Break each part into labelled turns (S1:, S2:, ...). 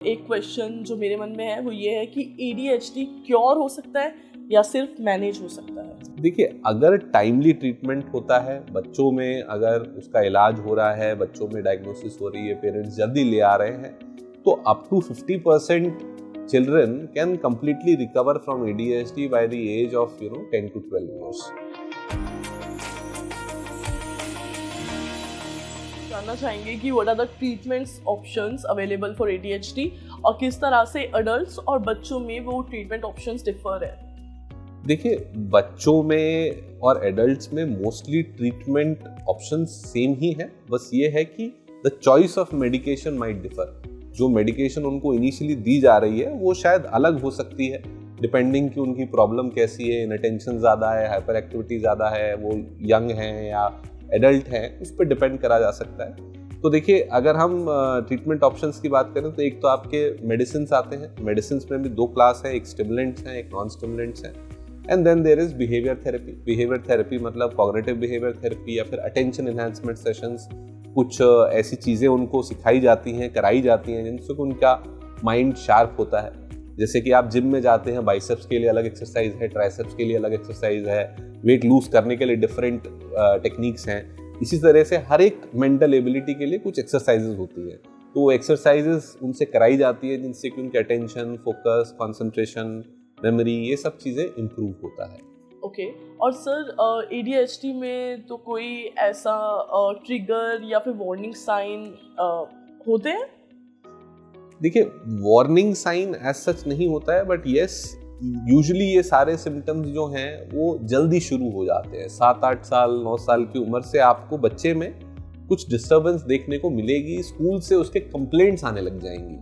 S1: एक क्वेश्चन जो मेरे मन में है वो ये है कि ADHD क्योर हो सकता है या सिर्फ मैनेज हो सकता है?
S2: देखिए, अगर टाइमली ट्रीटमेंट होता है बच्चों में, अगर उसका इलाज हो रहा है, बच्चों में डायग्नोसिस हो रही है, पेरेंट्स जल्दी ले आ रहे हैं, तो up to 50% children can completely recover from ADHD by the age of 10 to 12 years.
S1: जानना चाहेंगे कि what are the treatments options available for ADHD और किस तरह से अडल्ट्स और बच्चों में वो ट्रीटमेंट ऑप्शंस डिफर है।
S2: देखिए, बच्चों में और एडल्ट्स में मोस्टली ट्रीटमेंट ऑप्शंस सेम ही है, बस ये है कि the choice of medication might differ. जो मेडिकेशन उनको इनिशियली दी जा रही है वो शायद अलग हो सकती है डिपेंडिंग कि उनकी प्रॉब्लम कैसी है, इनअटेंशन ज़्यादा है, हाइपर एक्टिविटी ज़्यादा है, वो यंग हैं या एडल्ट हैं, उस पर डिपेंड करा जा सकता है। तो देखिए, अगर हम ट्रीटमेंट ऑप्शंस की बात करें तो एक तो आपके मेडिसिन आते हैं। मेडिसिन में भी दो क्लास है, एक स्टिमुलेंट्स हैं, एक नॉन स्टिमुलेंट्स हैं, and then there is behaviour therapy. Behaviour therapy मतलब कॉग्निटिव बिहेवियर थेरेपी या फिर अटेंशन एनहांसमेंट सेशंस। कुछ ऐसी चीज़ें उनको सिखाई जाती हैं, कराई जाती हैं जिनसे उनका माइंड शार्प होता है। जैसे कि आप जिम में जाते हैं, बाइसेप्स के लिए अलग एक्सरसाइज है, ट्राइसेप्स के लिए अलग एक्सरसाइज है, वेट लूज करने के लिए डिफरेंट टेक्निक्स हैं। इसी तरह से हर एक मेंटल एबिलिटी के लिए कुछ एक्सरसाइजेज होती है, तो वो एक्सरसाइजेज उनसे कराई जाती है जिनसे कि उनके अटेंशन, फोकस, कंसंट्रेशन, मेमोरी, ये सब चीज़ें इम्प्रूव होता है।
S1: ओके और सर ADHD में तो कोई ऐसा ट्रिगर या फिर वार्निंग साइन होते हैं? देखिए,
S2: वार्निंग साइन एज सच नहीं होता है, बट यस, यूजुअली ये सारे सिम्टम्स जो हैं वो जल्दी शुरू हो जाते हैं। 7-8 साल 9 साल की उम्र से आपको बच्चे में कुछ डिस्टर्बेंस देखने को मिलेगी। स्कूल से उसके कंप्लेंट्स आने लग जाएंगी।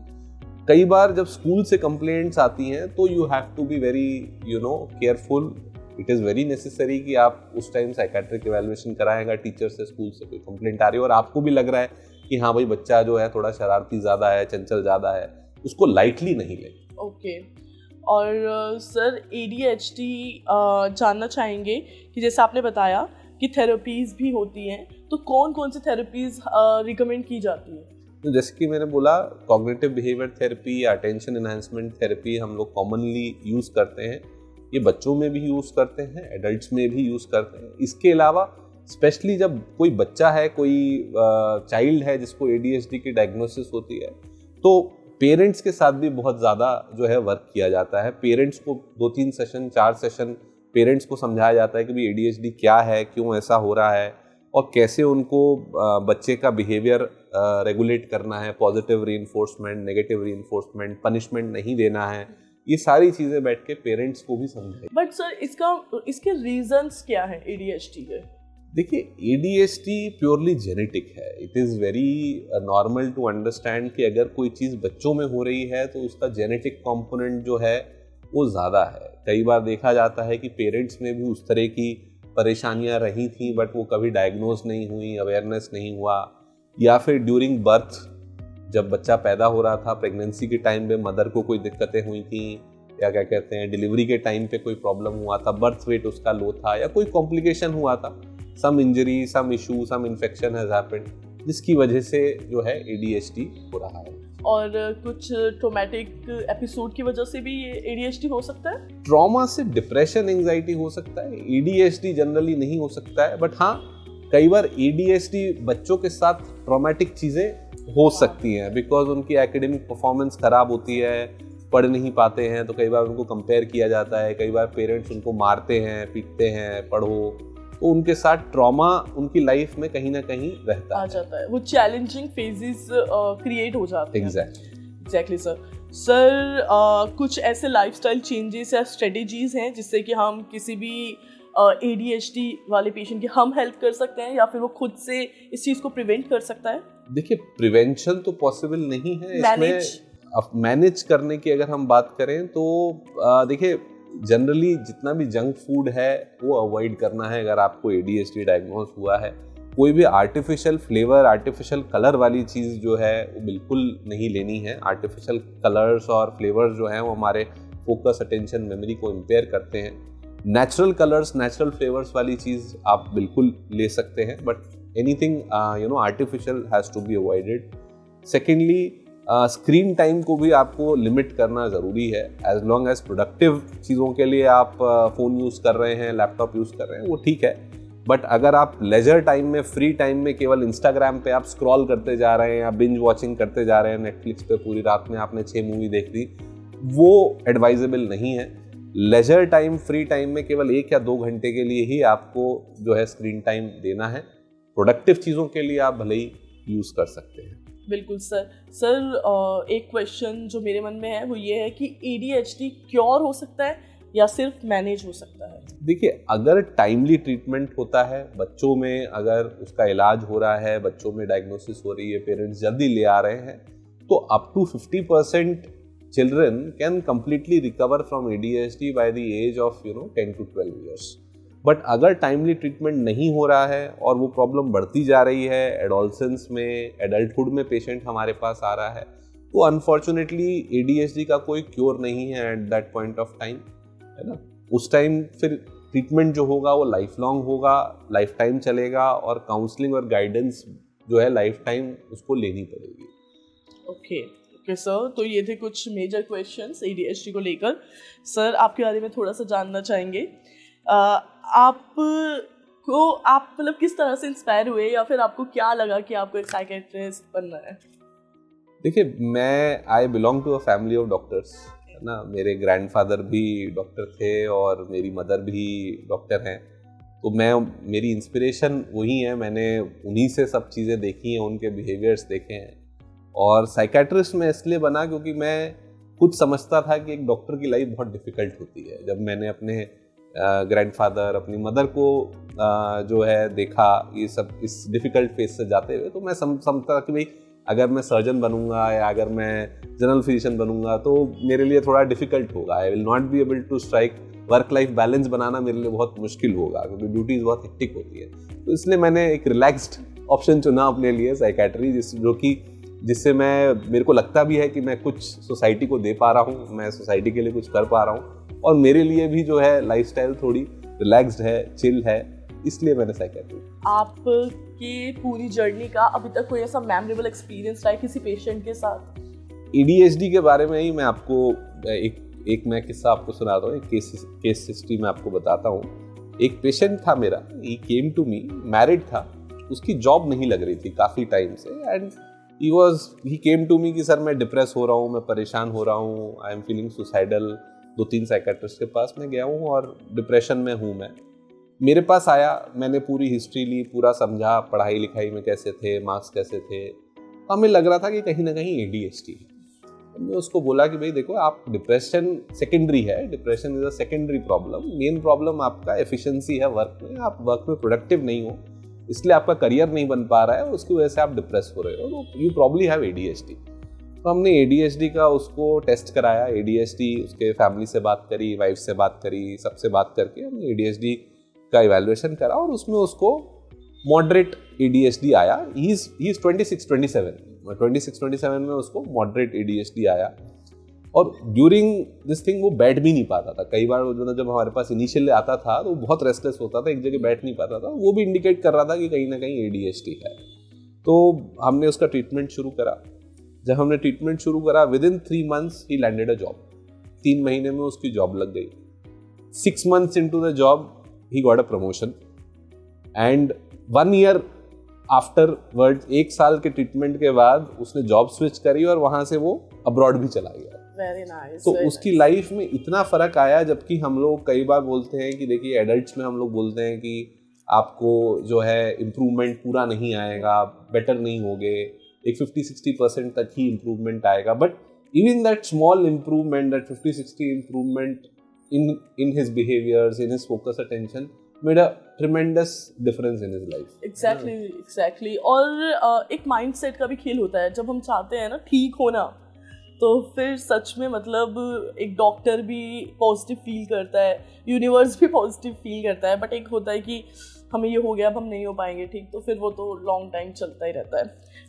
S2: कई बार जब स्कूल से कंप्लेंट्स आती हैं तो you have to be very careful. It is very necessary कि आप उस टाइम साइकेट्रिक इवैल्यूएशन कराएंगा टीचर से। स्कूल से कोई कंप्लेंट आ रही है और आपको भी लग रहा है कि हाँ भाई, बच्चा जो है थोड़ा शरारती ज़्यादा है, चंचल ज़्यादा है, उसको लाइटली नहीं ले।
S1: ओके और सर ADHD जानना चाहेंगे कि जैसे आपने बताया कि थेरेपीज़ भी होती हैं, तो कौन कौन सी थेरेपीज़ रिकमेंड की जाती है?
S2: तो जैसे कि मैंने बोला, कॉग्निटिव बिहेवियर थेरेपी या अटेंशन एनहांसमेंट थेरेपी हम लोग कॉमनली यूज़ करते हैं। ये बच्चों में भी यूज़ करते हैं, एडल्ट्स में भी यूज़ करते हैं। इसके अलावा स्पेशली जब कोई बच्चा है, कोई चाइल्ड है जिसको ADHD की डायग्नोसिस होती है, तो पेरेंट्स के साथ भी बहुत ज़्यादा जो है वर्क किया जाता है। पेरेंट्स को 2-3 सेशन 4 सेशन पेरेंट्स को समझाया जाता है कि भाई ADHD क्या है, क्यों ऐसा हो रहा है और कैसे उनको बच्चे का बिहेवियर रेगुलेट करना है। Positive reinforcement, negative reinforcement, punishment नहीं देना है, ये सारी चीज़ें बैठ के पेरेंट्स को भी समझाई।
S1: बट सर इसके रीजंस क्या है ADHD के?
S2: देखिए, ADHD प्योरली जेनेटिक है। It is very normal to understand कि अगर कोई चीज़ बच्चों में हो रही है तो उसका जेनेटिक कंपोनेंट जो है वो ज़्यादा है। कई बार देखा जाता है कि पेरेंट्स में भी उस तरह की परेशानियां रही थी, बट वो कभी डायग्नोज नहीं हुई, अवेयरनेस नहीं हुआ, या फिर ड्यूरिंग बर्थ जब बच्चा पैदा हो रहा था, प्रेगनेंसी के टाइम पे मदर को कोई दिक्कतें हुई थी, या क्या कहते हैं डिलीवरी के टाइम पे कोई प्रॉब्लम हुआ था, बर्थ वेट उसका लो था, या कोई कॉम्प्लिकेशन हुआ था, some injury, some issue, some infection has happened, जिसकी वजह से जो है ADHD हो रहा है।
S1: और कुछ ट्रॉमेटिक एपिसोड की वजह से भी ये ADHD हो सकता है?
S2: ट्रॉमा से डिप्रेशन, एंजाइटी हो सकता है। ADHD जनरली नहीं हो सकता है, बट हाँ, कई बार ADHD बच्चों के साथ ट्रॉमेटिक चीज़ें हो सकती हैं बिकॉज उनकी एकेडमिक परफॉर्मेंस खराब होती है, पढ़ नहीं पाते हैं, तो कई बार उनको कंपेयर किया जाता है। कई बार पेरेंट्स उनको मारते हैं, पीटते हैं, पढ़ो, तो उनके साथ ट्रॉमा उनकी लाइफ में कहीं ना कहीं रहता
S1: आ जाता है। वो चैलेंजिंग फेजेस क्रिएट हो जाते हैं। एग्जैक्टली सर कुछ ऐसे लाइफस्टाइल चेंजेस या स्ट्रेटेजीज हैं जिससे कि हम किसी भी ADHD वाले पेशेंट की हम हेल्प कर सकते हैं या फिर वो खुद से इस चीज़ को प्रिवेंट कर सकता है?
S2: देखिए, प्रिवेंशन तो पॉसिबल नहीं है इसमें। मैनेज करने की अगर हम बात करें तो देखिए, जनरली जितना भी जंक फूड है वो अवॉइड करना है अगर आपको ADHD डायग्नोज हुआ है। कोई भी आर्टिफिशियल फ्लेवर, आर्टिफिशियल कलर वाली चीज़ जो है वो बिल्कुल नहीं लेनी है। आर्टिफिशियल कलर्स और फ्लेवर्स जो हैं वो हमारे फोकस, अटेंशन, मेमोरी को इम्पेयर करते हैं। नेचुरल कलर्स, नेचुरल फ्लेवर्स वाली चीज़ आप बिल्कुल ले सकते हैं, but anything artificial has to be avoided. Secondly, screen time को भी आपको लिमिट करना ज़रूरी है। एज लॉन्ग एज प्रोडक्टिव चीज़ों के लिए आप फ़ोन यूज़ कर रहे हैं, लैपटॉप यूज़ कर रहे हैं, वो ठीक है। बट अगर आप लेजर टाइम में, फ्री टाइम में केवल इंस्टाग्राम पे आप स्क्रॉल करते जा रहे हैं या बिंज वॉचिंग करते जा रहे हैं, नेटफ्लिक्स पे पूरी रात में आपने 6 मूवी देख दी, वो एडवाइजेबल नहीं है। लेजर टाइम, फ्री टाइम में केवल 1 या 2 घंटे के लिए ही आपको जो है स्क्रीन टाइम देना है। प्रोडक्टिव चीज़ों के लिए आप भले ही यूज़ कर सकते हैं।
S1: बिल्कुल सर, एक क्वेश्चन जो मेरे मन में है वो ये है कि ADHD क्योर हो सकता है या सिर्फ मैनेज हो सकता है?
S2: देखिए, अगर टाइमली ट्रीटमेंट होता है बच्चों में, अगर उसका इलाज हो रहा है, बच्चों में डायग्नोसिस हो रही है, पेरेंट्स जल्दी ले आ रहे हैं, तो up to 50% children can completely recover from ADHD by the age of 10 to 12 years. But अगर टाइमली ट्रीटमेंट नहीं हो रहा है और वो प्रॉब्लम बढ़ती जा रही है, एडोलसेंस में, एडल्टहुड में पेशेंट हमारे पास आ रहा है, तो अनफॉर्चुनेटली ADHD का कोई क्योर नहीं है at that point of time, है ना। उस टाइम फिर ट्रीटमेंट जो होगा वो लाइफ लॉन्ग होगा, लाइफ टाइम चलेगा, और काउंसलिंग और गाइडेंस जो है लाइफ टाइम उसको लेनी पड़ेगी।
S1: ओके सर, तो ये थे कुछ मेजर क्वेश्चंस ADHD को लेकर। सर, आपके बारे में थोड़ा सा जानना चाहेंगे, आप मतलब किस तरह से इंस्पायर हुए या फिर आपको क्या लगा कि आपको एक साइकियाट्रिस्ट बनना है? देखिए,
S2: I belong to a family of doctors, है ना। मेरे ग्रैंडफादर भी डॉक्टर थे और मेरी मदर भी डॉक्टर हैं, तो मेरी इंस्पिरेशन वही है। मैंने उन्हीं से सब चीज़ें देखी हैं, उनके बिहेवियर्स देखे हैं। और साइकियाट्रिस्ट में इसलिए बना क्योंकि मैं खुद समझता था कि एक डॉक्टर की लाइफ बहुत डिफ़िकल्ट होती है। जब मैंने अपने ग्रैंडफादर, अपनी मदर को जो है देखा ये सब इस डिफ़िकल्ट फेज से जाते हुए, तो मैं समझता कि भाई अगर मैं सर्जन बनूंगा या अगर मैं जनरल फिजिशियन बनूंगा तो मेरे लिए थोड़ा डिफ़िकल्ट होगा। I will not be able to strike, work life balance बनाना मेरे लिए बहुत मुश्किल होगा क्योंकि ड्यूटीज़ बहुत हेक्टिक होती है। तो इसलिए मैंने एक रिलैक्स्ड ऑप्शन चुना अपने लिए, साइकियाट्री, जिससे मेरे को लगता भी है कि मैं कुछ सोसाइटी को दे पा रहा हूँ, मैं सोसाइटी के लिए कुछ कर पा रहा हूँ, और मेरे लिए भी जो है लाइफस्टाइल थोड़ी रिलैक्स्ड है, चिल है, इसलिए मैंने साइकियाट्री।
S1: आपकी पूरी जर्नी का अभी तक कोई ऐसा मेमोरेबल एक्सपीरियंस रहा है किसी पेशेंट के साथ?
S2: ADHD के बारे में ही मैं आपको एक मैं किस्सा आपको सुनाता हूँ, एक केस हिस्ट्री मैं आपको बताता हूँ। एक पेशेंट था मेरा, ही केम टू मी, मैरिड था, उसकी जॉब नहीं लग रही थी काफ़ी टाइम से, and he came to me कि सर मैं डिप्रेस हो रहा हूँ, मैं परेशान हो रहा हूँ, I am feeling suicidal. 2-3 psychiatrist के पास मैं गया हूँ और डिप्रेशन में हूँ मैं। मेरे पास आया, मैंने पूरी हिस्ट्री ली, पूरा समझा, पढ़ाई लिखाई में कैसे थे, मार्क्स कैसे थे, तो हमें लग रहा था कि कहीं ना कहीं ADHD है। हमने उसको बोला कि भाई देखो, आप डिप्रेशन सेकेंडरी है, depression is a secondary problem, main problem आपका एफिशिएंसी है वर्क में, आप वर्क में प्रोडक्टिव नहीं हो, इसलिए आपका करियर नहीं बन पा रहा है, उसकी वजह से आप डिप्रेस हो रहे हो, तो यू प्रॉब्ली हैव ADHD। तो हमने ADHD का उसको टेस्ट कराया, ADHD, उसके फैमिली से बात करी, वाइफ से बात करी, सबसे बात करके हमने ADHD का इवैल्यूएशन करा और उसमें उसको मॉडरेट ADHD आया। ही इज 26-27 में उसको मॉडरेट ADHD आया, और ड्यूरिंग दिस थिंग वो बैठ भी नहीं पाता था। कई बार जब हमारे पास इनिशियल आता था तो वो बहुत रेस्टलेस होता था, एक जगह बैठ नहीं पाता था, वो भी इंडिकेट कर रहा था कि कहीं ना कहीं ADHD है। तो हमने उसका ट्रीटमेंट शुरू करा। जब हमने ट्रीटमेंट शुरू करा, within 3 months he landed a job. 3 महीने में उसकी जॉब लग गई। 6 months into the job he got a promotion, and 1 year afterward, 1 साल के ट्रीटमेंट के बाद उसने जॉब स्विच करी और वहां से वो अब्रॉड भी चला गया।
S1: Very nice,
S2: तो
S1: very
S2: उसकी
S1: nice.
S2: लाइफ में इतना फर्क आया, जबकि हम लोग कई बार बोलते हैं कि देखिए एडल्ट्स में हम लोग बोलते हैं कि आपको जो है इम्प्रूवमेंट पूरा नहीं आएगा, बेटर नहीं होगे, एक 50-60% तक ही इम्प्रूवमेंट आएगा, but even that small improvement, that 50-60 improvement in his behaviors, in his focus attention made a tremendous difference in his life.
S1: Exactly. और एक माइंडसेट का भी खेल होता है। जब हम चाहते हैं ना ठीक होना, तो फिर सच में मतलब एक डॉक्टर भी पॉजिटिव फील करता है, यूनिवर्स भी पॉजिटिव फील करता है, बट एक होता है कि हमें ये हो गया, अब हम नहीं हो पाएंगे ठीक, तो फिर वो तो लॉन्ग टाइम चलता ही रहता है।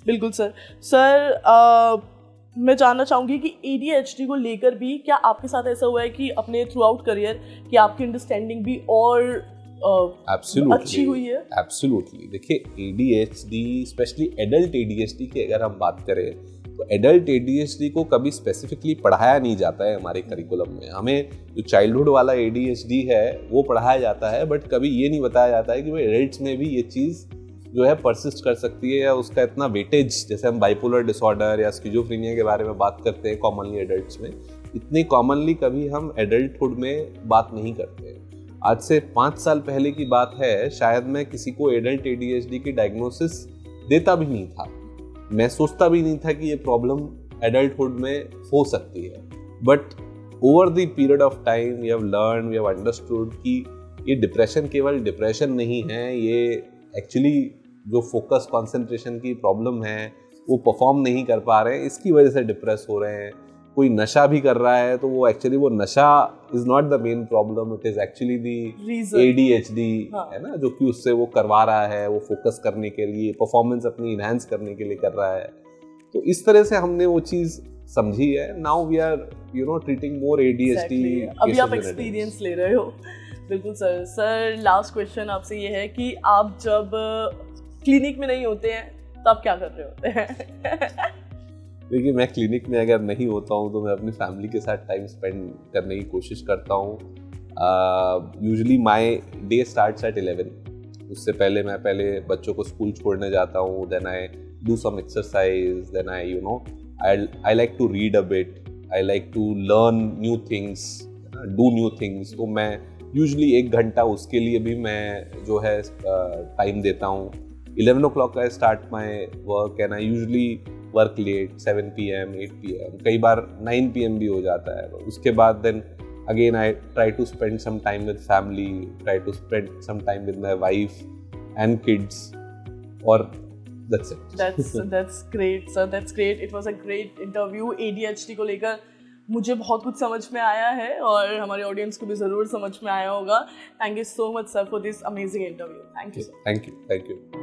S1: बिल्कुल सर, मैं जानना चाहूँगी कि ADHD को लेकर भी क्या आपके साथ ऐसा हुआ है कि अपने थ्रू आउट करियर कि आपकी अंडरस्टैंडिंग भी और अच्छी हुई है?
S2: एब्सोल्युटली। देखिए, ADHD, स्पेशली एडल्ट ADHD की अगर हम बात करें तो एडल्ट ADHD को कभी स्पेसिफिकली पढ़ाया नहीं जाता है हमारे करिकुलम में। हमें जो चाइल्डहुड वाला ADHD है वो पढ़ाया जाता है, बट कभी ये नहीं बताया जाता है कि भाई एडल्ट्स में भी ये चीज़ जो है परसिस्ट कर सकती है, या उसका इतना वेटेज, जैसे हम बाइपोलर डिसऑर्डर या स्किज़ोफ्रेनिया के बारे में बात करते हैं कॉमनली एडल्ट्स में, इतनी कॉमनली कभी हम एडल्टहुड में बात नहीं करते। आज से 5 साल पहले की बात है, शायद मैं किसी को एडल्ट ADHD की डायग्नोसिस देता भी नहीं था, मैं सोचता भी नहीं था कि ये प्रॉब्लम एडल्टहुड में हो सकती है। But over the period of time we have learn, we have understood कि ये डिप्रेशन केवल डिप्रेशन नहीं है, ये एक्चुअली जो फोकस कंसंट्रेशन की प्रॉब्लम है, वो परफॉर्म नहीं कर पा रहे हैं, इसकी वजह से डिप्रेस हो रहे हैं। कोई नशा भी कर रहा है तो वो एक्चुअली वो नशा is not the main problem, it is actually the ADHD, है ना, जो कि उससे वो करवा रहा है, वो फोकस करने के लिए, परफॉर्मेंस अपनी इनहैंस करने के लिए कर रहा है। तो इस तरह से हमने वो चीज समझी है। Now we are treating more ADHD।
S1: अभी आप एक्सपीरियंस ले रहे हो। बिल्कुल सर। सर लास्ट क्वेश्चन आपसे ये है कि आप जब क्लिनिक में नहीं होते हैं तो आप क्या कर रहे होते हैं?
S2: देखिए, मैं क्लिनिक में अगर नहीं होता हूँ तो मैं अपनी फैमिली के साथ टाइम स्पेंड करने की कोशिश करता हूँ। Usually my day starts at 11। उससे पहले मैं बच्चों को स्कूल छोड़ने जाता हूँ, then I do some exercise, then I like to read a bit, I like to learn new things, do new things. तो मैं यूजुअली 1 घंटा उसके लिए भी मैं जो है टाइम देता हूँ। 11 o'clock I start my work and I usually work late, 7 PM, 8 PM, कई बार 9 PM भी हो जाता है। उसके बाद then again I try to spend some time with family, try to spend some time with my wife and kids, or that's it.
S1: That's great sir, that's great. It was a great interview। ADHD को लेकर मुझे बहुत कुछ समझ में आया है और हमारे ऑडियंस को भी ज़रूर समझ में आया होगा। Thank you so much sir for this amazing interview. Thank you.
S2: Thank you.